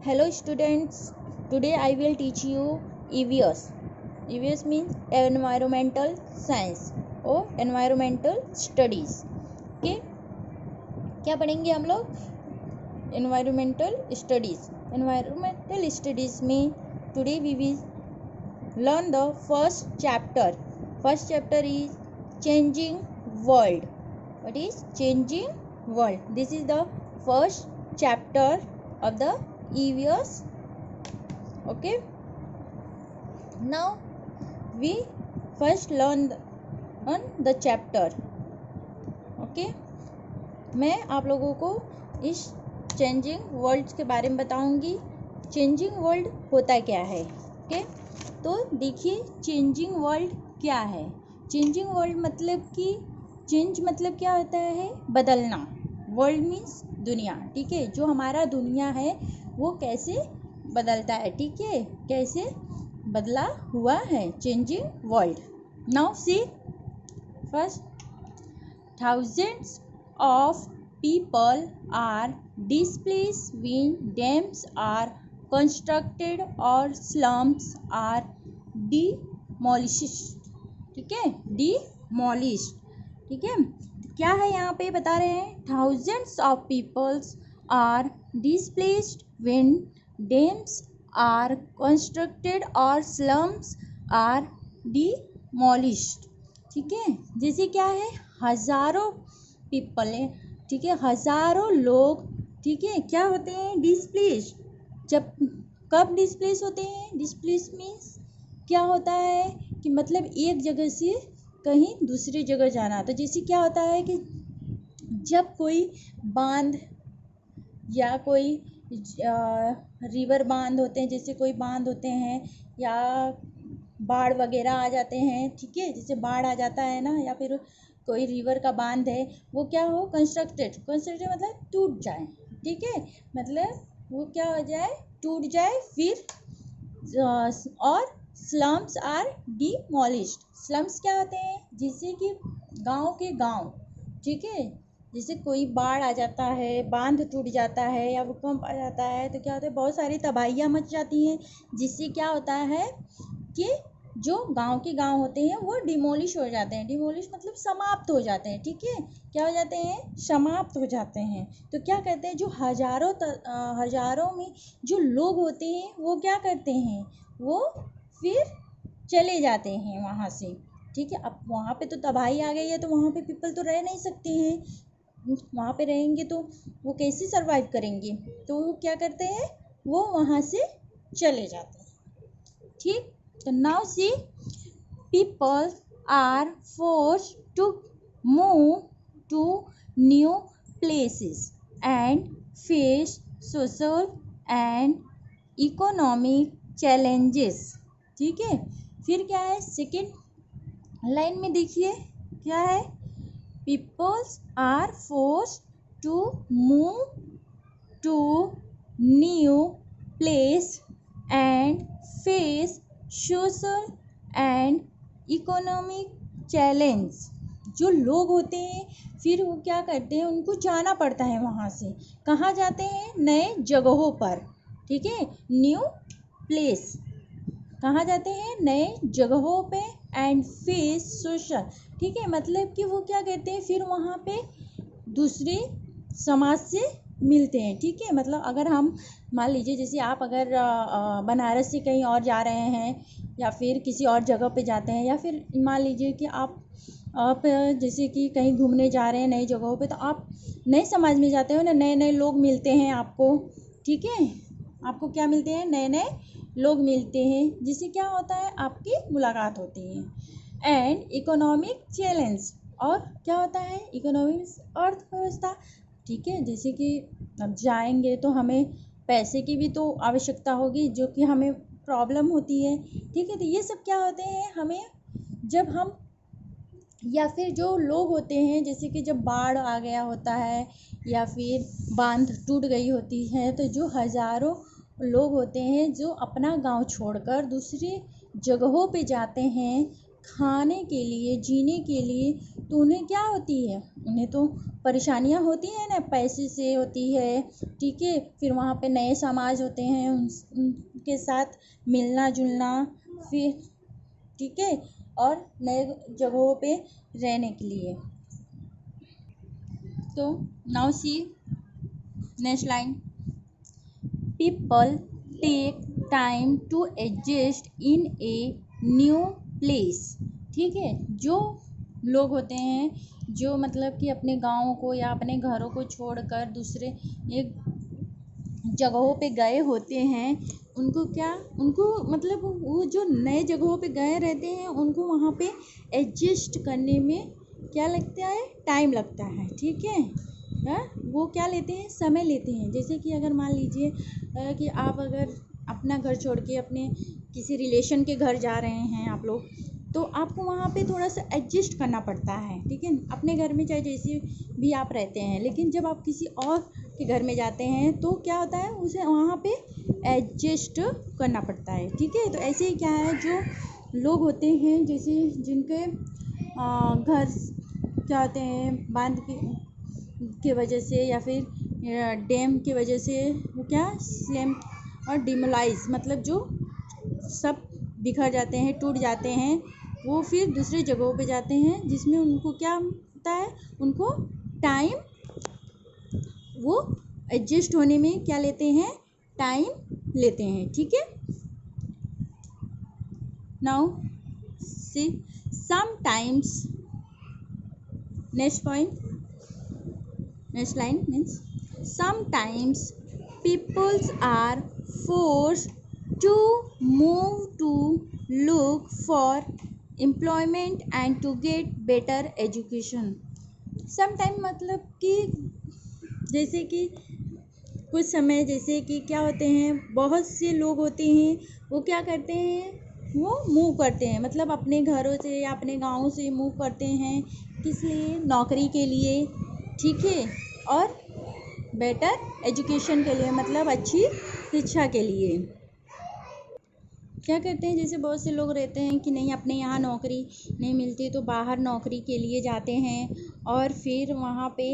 Hello students, today I will teach you EVS. EVS means environmental science or environmental studies. Okay, क्या पढ़ेंगे हम लोग? Environmental studies में today we will learn the first chapter. First chapter is changing world. What is changing world? This is the first chapter of the EVS. Okay, now we first learn on the chapter. Okay, मैं आप लोगों को इस changing world के बारे में बताऊंगी. Changing world होता क्या है? ओके, तो देखिए चेंजिंग वर्ल्ड क्या है. चेंजिंग वर्ल्ड मतलब कि चेंज मतलब क्या होता है? बदलना. वर्ल्ड मीन्स दुनिया. ठीक है, जो हमारा दुनिया है वो कैसे बदलता है. ठीक है, कैसे बदला हुआ है changing world. Now see first, thousands of people are displaced when dams are constructed or slums are demolished. ठीक है, demolished. ठीक है, क्या है यहाँ पे बता रहे हैं? thousands of peoples are displaced when dams are constructed or slums are demolished. ठीक है, जैसे क्या है, हजारों पीपल है. ठीक है, हजारों लोग. ठीक है, क्या होते हैं? डिस्प्लेस. जब कब डिस्प्लेस होते हैं? डिस्प्लेस मीन्स क्या होता है कि मतलब एक जगह से कहीं दूसरी जगह जाना. तो जैसे क्या होता है कि जब कोई बांध या कोई रिवर बांध होते हैं, जैसे कोई बांध होते हैं या बाढ़ वगैरह आ जाते हैं. ठीक है, जैसे बाढ़ आ जाता है ना, या फिर कोई रिवर का बांध है, वो क्या हो? कंस्ट्रक्टेड मतलब टूट जाए. ठीक है, मतलब वो क्या हो जाए? टूट जाए. फिर और स्लम्स आर डिमोलिश्ड. स्लम्स क्या होते हैं? जैसे कि गांव के गांव. ठीक है, जैसे कोई बाढ़ आ जाता है, बांध टूट जाता है या भूकंप आ जाता है, तो क्या होता है? बहुत सारी तबाहियाँ मच जाती हैं, जिससे क्या होता है कि जो गांव के गांव होते हैं वो डिमोलिश हो जाते हैं. डिमोलिश मतलब समाप्त हो जाते हैं. ठीक है, क्या हो जाते हैं? समाप्त हो जाते हैं. तो क्या करते हैं? जो हजारों में जो लोग होते हैं वो क्या करते हैं? वो फिर चले जाते हैं वहाँ से. ठीक है, अब वहाँ पे तो तबाही आ गई है, तो वहाँ पे पीपल तो रह नहीं सकते हैं. वहाँ पे रहेंगे तो वो कैसे सरवाइव करेंगे? तो वो क्या करते हैं? वो वहाँ से चले जाते हैं. ठीक, so now see, people are forced to move to new places and face social and economic challenges. ठीक है, फिर क्या है? सेकेंड लाइन में देखिए क्या है? Peoples are forced to move to new place and face social and economic challenge. जो लोग होते हैं फिर वो क्या करते हैं? उनको जाना पड़ता है वहाँ से. कहाँ जाते हैं? नए जगहों पर. ठीक है, न्यू प्लेस. कहाँ जाते हैं? नए जगहों पे. And face social. ठीक है, मतलब कि वो क्या करते हैं? फिर वहाँ पे दूसरे समाज से मिलते हैं. ठीक है, मतलब अगर हम मान लीजिए जैसे आप अगर बनारस से कहीं और जा रहे हैं या फिर किसी और जगह पे जाते हैं, या फिर मान लीजिए कि आप जैसे कि कहीं घूमने जा रहे हैं नई जगहों पे, तो आप नए समाज में जाते हो ना, नए नए लोग मिलते हैं आपको. ठीक है, आपको क्या मिलते हैं? नए नए लोग मिलते हैं, जिससे क्या होता है? आपकी मुलाकात होती है. And economic challenge. और क्या होता है? इकोनॉमिक अर्थव्यवस्था. ठीक है, जैसे कि अब जाएंगे तो हमें पैसे की भी तो आवश्यकता होगी, जो कि हमें प्रॉब्लम होती है. ठीक है, तो ये सब क्या होते हैं? हमें जब हम या फिर जो लोग होते हैं, जैसे कि जब बाढ़ आ गया होता है या फिर बांध टूट गई होती है, तो जो हजारों लोग होते हैं जो अपना गांव छोड़कर दूसरी जगहों पे जाते हैं खाने के लिए, जीने के लिए, तो उन्हें क्या होती है, उन्हें तो परेशानियां होती हैं ना, पैसे से होती है, ठीक है। फिर वहाँ पे नए समाज होते हैं, उनके साथ मिलना जुलना, फिर ठीक है, और नए जगहों पे रहने के लिए। तो now see next line, people take time to adjust in a new place. ठीक है, जो लोग होते हैं जो मतलब कि अपने गाँव को या अपने घरों को छोड़कर दूसरे एक जगहों पे गए होते हैं, उनको मतलब वो जो नए जगहों पे गए रहते हैं उनको वहाँ पे एडजस्ट करने में क्या लगता है, टाइम लगता है। ठीक है, वो क्या लेते हैं, समय लेते हैं। जैसे कि अगर मान लीजिए कि आप अगर अपना घर छोड़ के अपने किसी रिलेशन के घर जा रहे हैं आप लोग, तो आपको वहाँ पे थोड़ा सा एडजस्ट करना पड़ता है। ठीक है, अपने घर में चाहे जैसे भी आप रहते हैं, लेकिन जब आप किसी और के घर में जाते हैं तो क्या होता है, उसे वहाँ पे एडजस्ट करना पड़ता है। ठीक है, तो ऐसे ही क्या है, जो लोग होते हैं जैसे जिनके घर क्या होते हैं बांध के वजह से या फिर डैम की वजह से, वो क्या स्लैम और डिमोलाइज मतलब जो सब बिखर जाते हैं, टूट जाते हैं, वो फिर दूसरे जगहों पे जाते हैं, जिसमें उनको क्या होता है, उनको टाइम, वो एडजस्ट होने में क्या लेते हैं, टाइम लेते हैं। ठीक है, now see sometimes, next point, next line means sometimes peoples are forced to move to look for employment and to get better education. Sometime मतलब कि जैसे कि कुछ समय जैसे कि क्या होते हैं, बहुत से लोग होते हैं वो क्या करते हैं, वो मूव करते हैं, मतलब अपने घरों से या अपने गाँव से मूव करते हैं, किस लिए, नौकरी के लिए। ठीक है, और बेटर एजुकेशन के लिए, मतलब अच्छी शिक्षा के लिए क्या करते हैं। जैसे बहुत से लोग रहते हैं कि नहीं, अपने यहाँ नौकरी नहीं मिलती तो बाहर नौकरी के लिए जाते हैं, और फिर वहाँ पे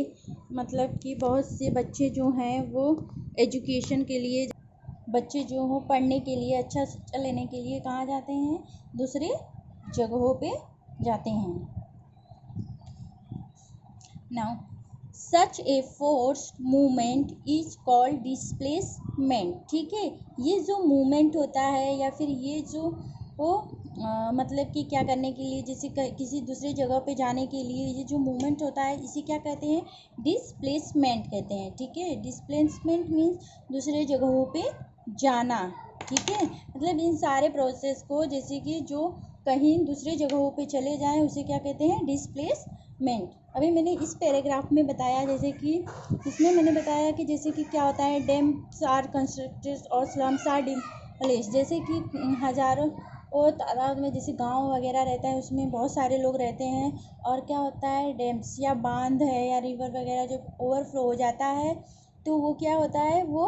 मतलब कि बहुत से बच्चे जो हैं वो एजुकेशन के लिए, बच्चे जो हो पढ़ने के लिए, अच्छा शिक्षा लेने के लिए कहाँ जाते हैं, दूसरे जगहों पे जाते हैं। Now such A forced movement is called displacement. ठीक है, ये जो मूवमेंट होता है या फिर ये जो वो मतलब कि क्या करने के लिए, जैसे किसी दूसरे जगह पे जाने के लिए ये जो मूवमेंट होता है, इसे क्या कहते हैं, डिस्प्लेसमेंट कहते हैं। ठीक है, डिस्प्लेसमेंट मीन्स दूसरे जगहों पे जाना। ठीक है, मतलब इन सारे प्रोसेस को, जैसे कि जो कहीं दूसरे जगहों पे चले जाएं उसे क्या कहते हैं, डिस्प्लेसमेंट। अभी मैंने इस पैराग्राफ में बताया, जैसे कि इसमें मैंने बताया कि जैसे कि क्या होता है, डैम्स आर कंस्ट्रक्टेड और स्लम्स आर डिमोलिश्ड। जैसे कि हज़ारों और तादाद में जैसे गांव वगैरह रहता है, उसमें बहुत सारे लोग रहते हैं, और क्या होता है, डैम्स या बांध है या रिवर वगैरह जो ओवरफ्लो हो जाता है, तो वो क्या होता है, वो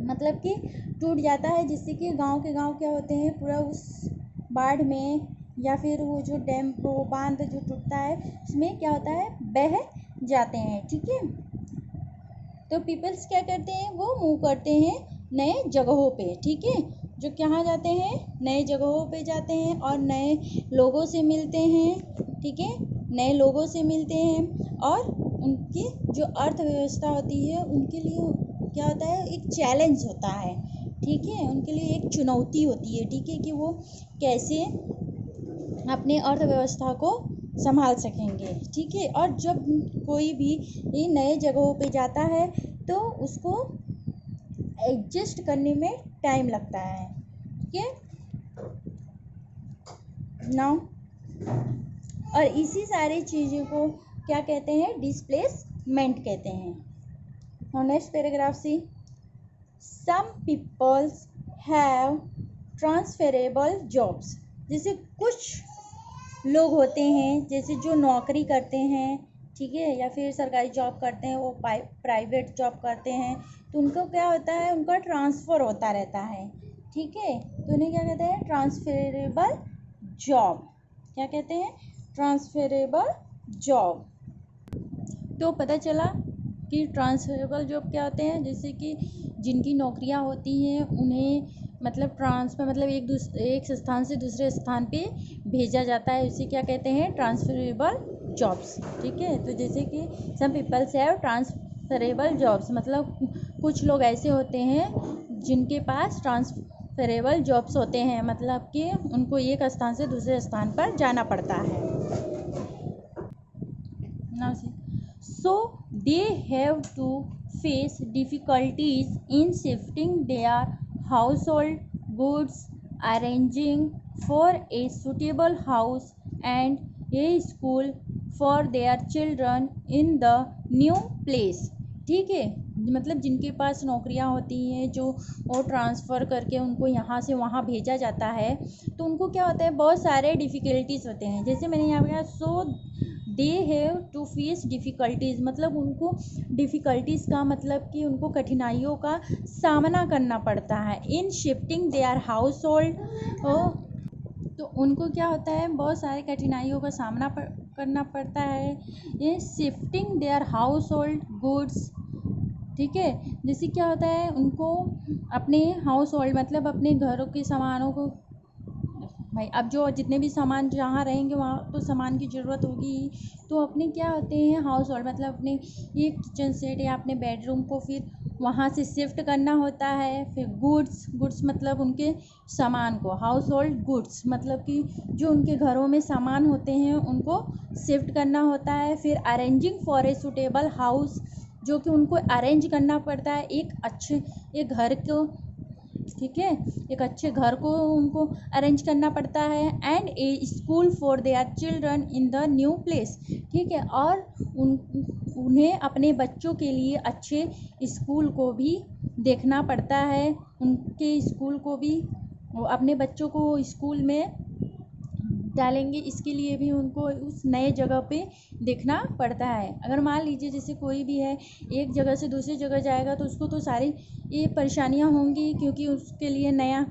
मतलब कि टूट जाता है, जिससे कि गांव के गांव क्या होते हैं, पूरा उस बाढ़ में या फिर वो जो डैम, वो बांध जो टूटता है उसमें क्या होता है, बह जाते हैं। ठीक है, तो पीपल्स क्या करते हैं, वो मूव करते हैं नए जगहों पे। ठीक है, जो कहाँ जाते हैं, नए जगहों पे जाते हैं और नए लोगों से मिलते हैं। ठीक है, नए लोगों से मिलते हैं, और उनकी जो अर्थव्यवस्था होती है उनके लिए क्या होता है, एक चैलेंज होता है। ठीक है, उनके लिए एक चुनौती होती है। ठीक है, कि वो कैसे अपने अर्थव्यवस्था को संभाल सकेंगे। ठीक है, और जब कोई भी नए जगहों पे जाता है तो उसको एडजस्ट करने में टाइम लगता है। ठीक है, नाउ और इसी सारी चीज़ों को क्या कहते हैं, डिस्प्लेसमेंट कहते हैं। Now next paragraph see, some peoples have transferable jobs. जैसे कुछ लोग होते हैं जैसे जो नौकरी करते हैं, ठीक है, या फिर सरकारी जॉब करते हैं, वो प्राइवेट जॉब करते हैं, तो उनको क्या होता है, उनका ट्रांसफ़र होता रहता है। ठीक है, तो उन्हें क्या कहते हैं, ट्रांसफरेबल जॉब। क्या कहते हैं, ट्रांसफरेबल जॉब। तो पता चला कि ट्रांसफरेबल जॉब क्या होते हैं, जैसे कि जिनकी नौकरियां होती हैं उन्हें मतलब ट्रांसफ़र मतलब एक स्थान से दूसरे स्थान पे भेजा जाता है, उसे क्या कहते हैं, ट्रांसफरेबल जॉब्स। ठीक है, तो जैसे कि सम पीपल्स हैव ट्रांसफरेबल जॉब्स, मतलब कुछ लोग ऐसे होते हैं जिनके पास ट्रांसफरेबल जॉब्स होते हैं, मतलब कि उनको एक स्थान से दूसरे स्थान पर जाना पड़ता है। Now see, so they have to face difficulties in shifting their household goods, arranging for a suitable house and a school for their children in the new place. ठीक है, मतलब जिनके पास नौकरियां होती हैं जो वो ट्रांसफ़र करके उनको यहाँ से वहाँ भेजा जाता है, तो उनको क्या होता है, बहुत सारे डिफ़िकल्टीज़ होते हैं। जैसे मैंने यहाँ पे कहा, so they have to face difficulties, मतलब उनको डिफ़िकल्टीज़ का मतलब कि उनको कठिनाइयों का सामना करना पड़ता है। In shifting their house hold, तो उनको क्या होता है, बहुत सारे कठिनाइयों का सामना करना पड़ता है। ये shifting their house hold goods, ठीक है, जैसे क्या होता है, उनको अपने हाउस होल्ड मतलब अपने घरों के सामानों को, भाई अब जो जितने भी सामान जहाँ रहेंगे वहाँ तो सामान की ज़रूरत होगी, तो अपने क्या होते हैं हाउस होल्ड मतलब अपने ये किचन सेट या अपने बेडरूम को फिर वहाँ से शिफ्ट करना होता है। फिर गुड्स मतलब उनके सामान को, हाउस होल्ड गुड्स मतलब कि जो उनके घरों में सामान होते हैं उनको शिफ्ट करना होता है। फिर arranging for a suitable house, जो कि उनको अरेंज करना पड़ता है एक घर को, ठीक है, एक अच्छे घर को उनको अरेंज करना पड़ता है। And A school for their children in the new place, ठीक है, और उन्हें अपने बच्चों के लिए अच्छे स्कूल को भी देखना पड़ता है, उनके स्कूल को भी, अपने बच्चों को स्कूल में डालेंगे इसके लिए भी उनको उस नए जगह पे देखना पड़ता है। अगर मान लीजिए जैसे कोई भी है एक जगह से दूसरी जगह जाएगा तो उसको तो सारी ये परेशानियां होंगी, क्योंकि उसके लिए नया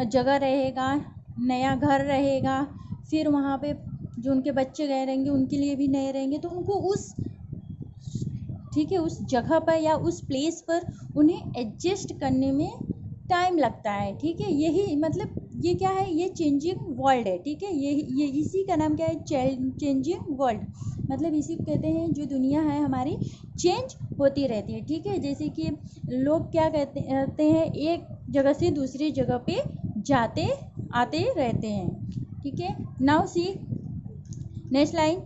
जगह रहेगा, नया घर रहेगा, फिर वहाँ पे जो उनके बच्चे गए रहेंगे उनके लिए भी नए रहेंगे, तो उनको उस, ठीक है, उस जगह पर या उस प्लेस पर उन्हें एडजस्ट करने में टाइम लगता है। ठीक है, यही मतलब ये क्या है, ये चेंजिंग वर्ल्ड है। ठीक है, ये इसी का नाम क्या है, चेंजिंग वर्ल्ड, मतलब इसी को कहते हैं जो दुनिया है हमारी चेंज होती रहती है। ठीक है, जैसे कि लोग क्या कहते हैं, एक जगह से दूसरी जगह पे जाते आते रहते हैं। ठीक है, now see next line,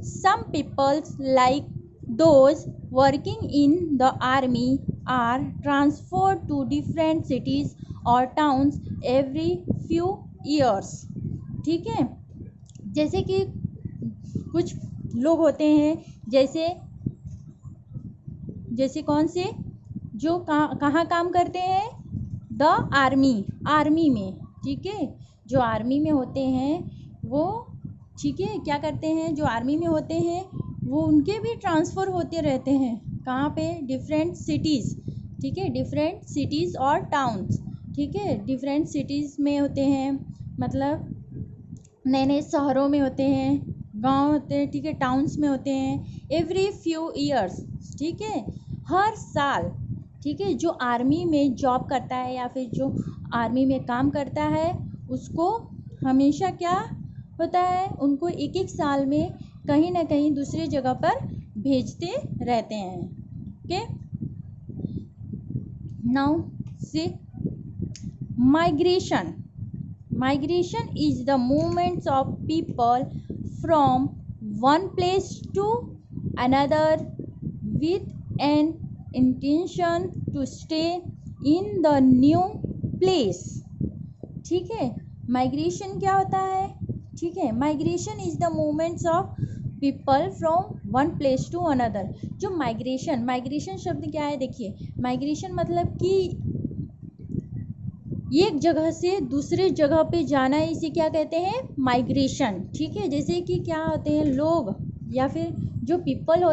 some peoples like those working in the army are transferred to different cities or towns every few years। ठीक है, जैसे कि कुछ लोग होते हैं जैसे कौन से, जो कहाँ काम करते हैं, द आर्मी में। ठीक है, जो आर्मी में होते हैं वो, ठीक है, क्या करते हैं, जो आर्मी में होते हैं वो उनके भी ट्रांसफ़र होते रहते हैं, कहाँ पे, डिफरेंट सिटीज़। ठीक है, डिफरेंट सिटीज़ और टाउन्स। ठीक है, डिफरेंट सिटीज़ में होते हैं, मतलब नए नए शहरों में होते हैं, गांव होते हैं। ठीक है, टाउन्स में होते हैं, एवरी फ्यू ईयर्स। ठीक है, हर साल। ठीक है, जो आर्मी में जॉब करता है या फिर जो आर्मी में काम करता है उसको हमेशा क्या होता है, उनको एक एक साल में कहीं ना कहीं दूसरी जगह पर भेजते रहते हैं। Okay, now see migration is the movements of people from one place to another with an intention to stay in the new place. ठीक है, माइग्रेशन क्या होता है, ठीक है, migration is the movements of people from one place to another. जो migration शब्द क्या है, देखिए, माइग्रेशन मतलब कि एक जगह से दूसरे जगह पे जाना, इसे क्या कहते हैं, माइग्रेशन। ठीक है, जैसे कि क्या होते हैं लोग या फिर जो पीपल्स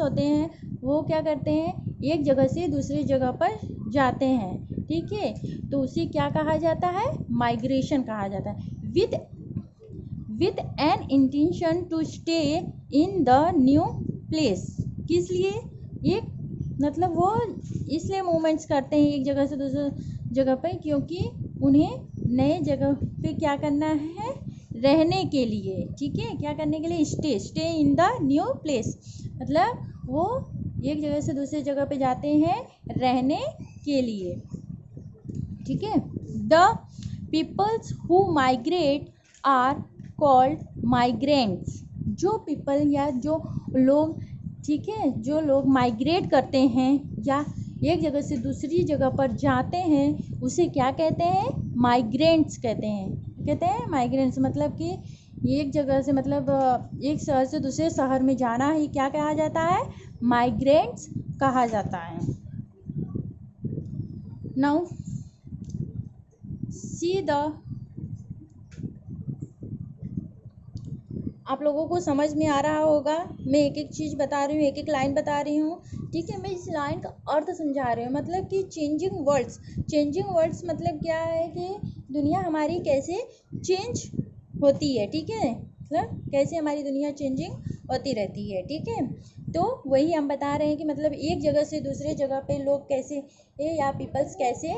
होते हैं वो क्या करते हैं, एक जगह से दूसरी जगह पर जाते हैं। ठीक है, तो उसे क्या कहा जाता है, माइग्रेशन कहा जाता है। With an intention to stay in the new place. किस लिए? एक मतलब वो इसलिए मूवमेंट्स करते हैं एक जगह से दूसरी जगह पे, क्योंकि उन्हें नए जगह पे क्या करना है? रहने के लिए। ठीक है, क्या करने के लिए? Stay in the new place, मतलब वो एक जगह से दूसरी जगह पे जाते हैं रहने के लिए। ठीक है, the peoples who migrate are called migrants. जो पीपल या जो लोग, ठीक है, जो लोग माइग्रेट करते हैं या एक जगह से दूसरी जगह पर जाते हैं उसे क्या कहते हैं? माइग्रेंट्स कहते हैं। माइग्रेंट्स मतलब कि एक जगह से मतलब एक शहर से दूसरे शहर में जाना ही क्या कहा जाता है? माइग्रेंट्स कहा जाता है। नाउ सी द, आप लोगों को समझ में आ रहा होगा, मैं एक एक चीज़ बता रही हूँ, एक एक लाइन बता रही हूँ। ठीक है, मैं इस लाइन का अर्थ समझा रही हूँ। मतलब कि चेंजिंग वर्ड्स मतलब क्या है कि दुनिया हमारी कैसे चेंज होती है। ठीक है, मतलब कैसे हमारी दुनिया चेंजिंग होती रहती है। ठीक है, तो वही हम बता रहे हैं कि मतलब एक जगह से दूसरे जगह पे लोग कैसे या पीपल्स कैसे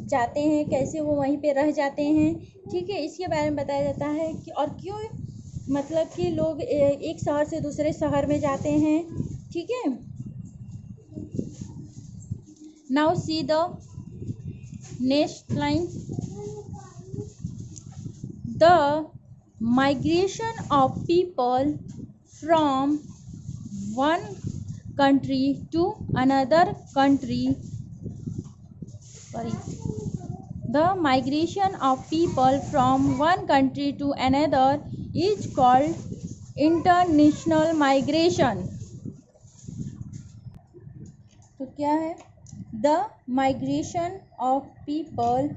जाते हैं, कैसे वो वहीं पे रह जाते हैं। ठीक है, इसके बारे में बताया जाता है कि और क्यों मतलब कि लोग एक शहर से दूसरे शहर में जाते हैं। ठीक है, now see the next line. The migration of people from one country to another country, the migration of people from one country to another is called international migration। तो क्या है? the migration of people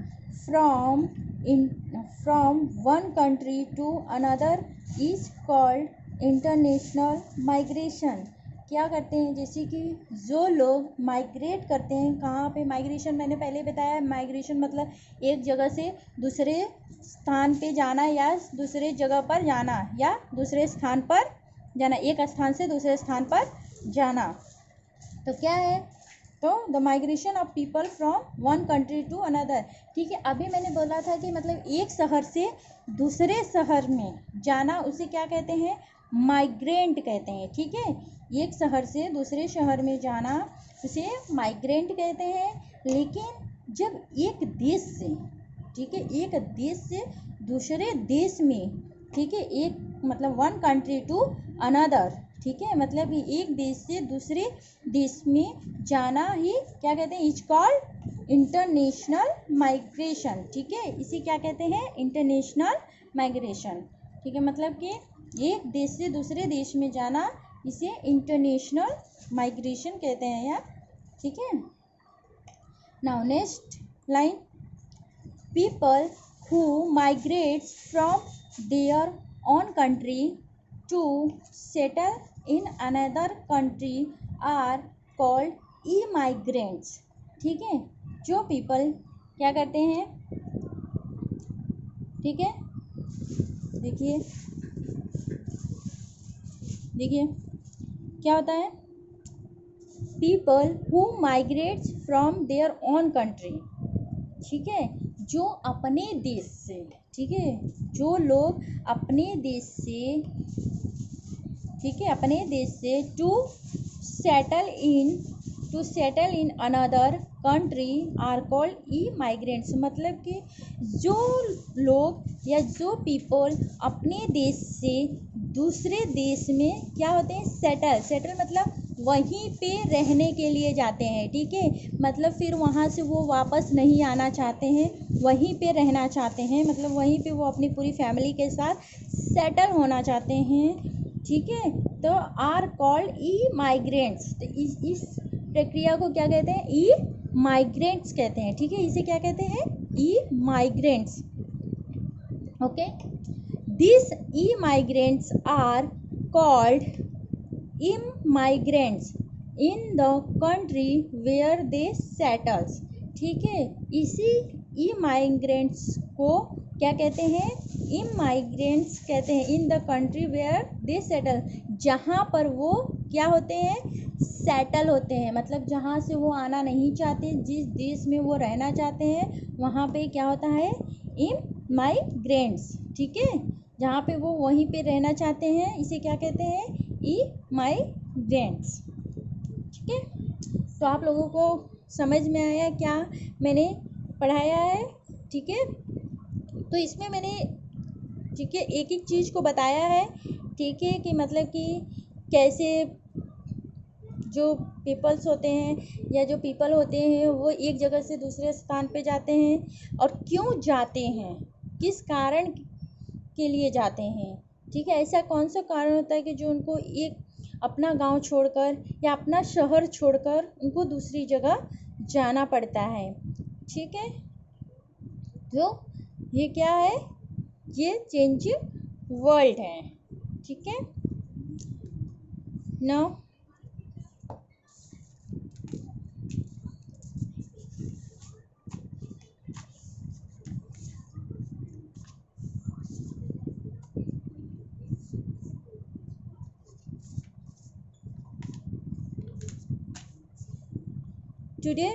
from one country to another is called international migration। क्या करते हैं? जैसे कि जो लोग माइग्रेट करते हैं, कहाँ पे माइग्रेशन मैंने पहले बताया, माइग्रेशन मतलब एक जगह से दूसरे स्थान पे जाना या दूसरे जगह पर जाना या दूसरे स्थान पर जाना, एक स्थान से दूसरे स्थान पर जाना। तो क्या है? तो the migration of people from one country to another. ठीक है, अभी मैंने बोला था कि मतलब एक शहर से दूसरे शहर में जाना उसे क्या कहते हैं? माइग्रेंट कहते हैं। ठीक है, एक शहर से दूसरे शहर में जाना उसे माइग्रेंट कहते हैं। लेकिन जब एक देश से, ठीक है, एक देश से दूसरे देश में, ठीक है, एक मतलब वन कंट्री टू अनदर, ठीक है, मतलब एक देश से दूसरे देश में जाना ही क्या कहते हैं? Is called international migration. ठीक है, इसे क्या कहते हैं? International migration. ठीक है, मतलब कि एक देश से दूसरे देश में जाना इसे इंटरनेशनल माइग्रेशन कहते हैं यार। ठीक है, now next line. People who migrates from their own country to settle in another country are called emigrants. ठीक है, जो पीपल क्या करते हैं? ठीक है, देखिए क्या होता है? People who migrates from their own country. ठीक है, जो अपने देश से, ठीक है, जो लोग अपने देश से, ठीक है, अपने देश से to settle in another country are called emigrants. मतलब कि जो लोग या जो पीपल अपने देश से दूसरे देश में क्या होते हैं? सेटल मतलब वहीं पे रहने के लिए जाते हैं। ठीक है, मतलब फिर वहाँ से वो वापस नहीं आना चाहते हैं, वहीं पे रहना चाहते हैं, मतलब वहीं पे वो अपनी पूरी फैमिली के साथ सेटल होना चाहते हैं। ठीक है, तो आर कॉल्ड ई माइग्रेंट्स। तो इस प्रक्रिया को क्या कहते हैं? ई माइग्रेंट्स कहते हैं। ठीक है, इसे क्या कहते हैं? Emigrants. Okay, this emigrants are called immigrants in the country where they settles. ठीक है, इसी इमिग्रेंट्स को क्या कहते हैं? इमाइग्रेंट्स कहते हैं in the country where they settle, जहाँ पर वो क्या होते हैं, सेटल होते हैं, मतलब जहाँ से वो आना नहीं चाहते, जिस देश में वो रहना चाहते हैं वहाँ पे क्या होता है, इमाइग्रेंट्स। ठीक है, जहाँ पे वो वहीं पे रहना चाहते हैं इसे क्या कहते हैं, इमाइग्रेंट्स। ठीक है, तो आप लोगों को समझ में आया क्या मैंने पढ़ाया है। ठीक है, तो इसमें मैंने ठीक है एक एक चीज़ को बताया है। ठीक है, कि मतलब कि कैसे जो पीपल्स होते हैं या जो पीपल होते हैं वो एक जगह से दूसरे स्थान पे जाते हैं और क्यों जाते हैं, किस कारण के लिए जाते हैं। ठीक है, ऐसा कौन सा कारण होता है कि जो उनको एक अपना गांव छोड़कर या अपना शहर छोड़कर उनको दूसरी जगह जाना पड़ता है। ठीक है, तो ये क्या है, ये चेंजिंग वर्ल्ड है। ठीक है, now today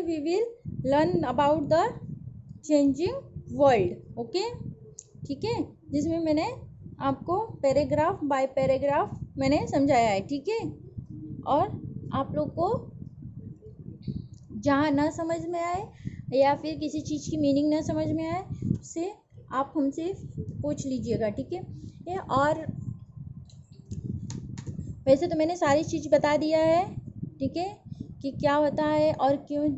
we will learn about the changing world। Okay, ठीक है, जिसमें मैंने आपको पैराग्राफ बाय पैराग्राफ मैंने समझाया है। ठीक है, और आप लोग को जहाँ ना समझ में आए या फिर किसी चीज़ की मीनिंग ना समझ में आए उससे आप हमसे पूछ लीजिएगा। ठीक है, और वैसे तो मैंने सारी चीज़ बता दिया है। ठीक है, कि क्या होता है और क्यों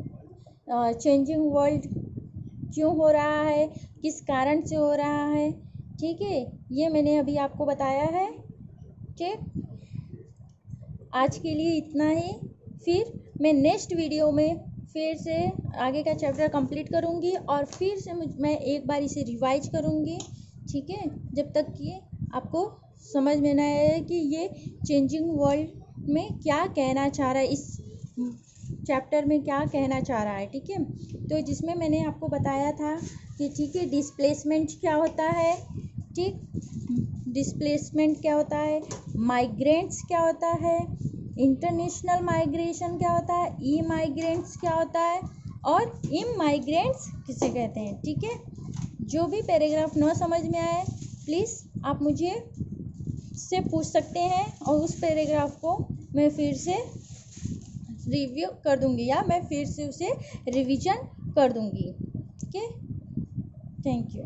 चेंजिंग वर्ल्ड क्यों हो रहा है, किस कारण से हो रहा है। ठीक है, ये मैंने अभी आपको बताया है। ठीक, आज के लिए इतना ही, फिर मैं नेक्स्ट वीडियो में फिर से आगे का चैप्टर कंप्लीट करूँगी और फिर से मैं एक बार इसे रिवाइज करूँगी। ठीक है, जब तक कि आपको समझ में ना आए कि ये चेंजिंग वर्ल्ड में क्या कहना चाह रहा है, इस चैप्टर में क्या कहना चाह रहा है। ठीक है, तो जिसमें मैंने आपको बताया था कि ठीक है डिस्प्लेसमेंट क्या होता है, ठीक, डिस्प्लेसमेंट क्या होता है, माइग्रेंट्स क्या होता है, इंटरनेशनल माइग्रेशन क्या होता है, ई माइग्रेंट्स क्या होता है और इमाइग्रेंट्स किसे कहते हैं। ठीक है, जो भी पैराग्राफ न समझ में आए प्लीज़ आप मुझे से पूछ सकते हैं और उस पैराग्राफ को मैं फिर से रिव्यू कर दूंगी या मैं फिर से उसे रिवीजन कर दूंगी। ठीक है, थैंक यू।